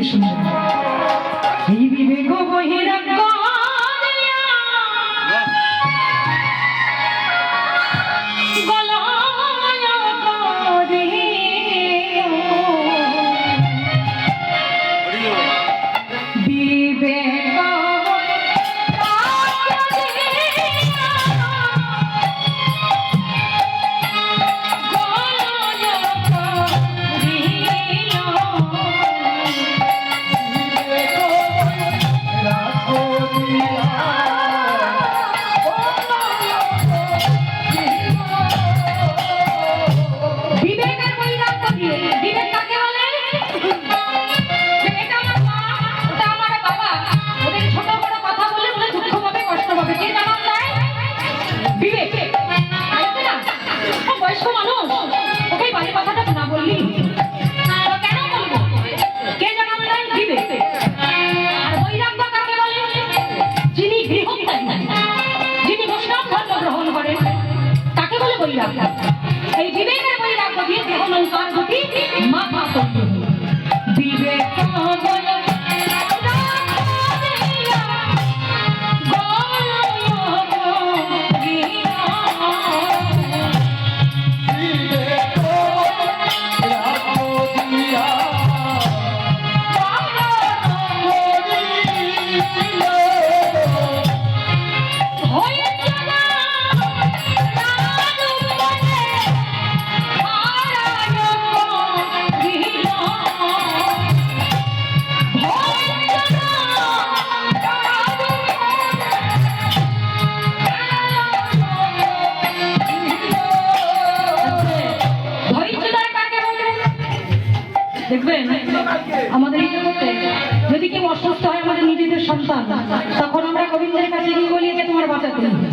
কি সুন্দর। এই বিবেক বহিরাগ্য এই বিবেকের বৈরাগ্য দিয়ে দেহ নৌকার গতি মাথা করতে বিবেক দেখবেন আমাদের এই জগতে যদি কেউ অসুস্থ হয় আমাদের নিজেদের সন্তান, তখন আমরা গোবিন্দের কাছে গিয়ে বলি যে তোমার বাঁচাতে হবে।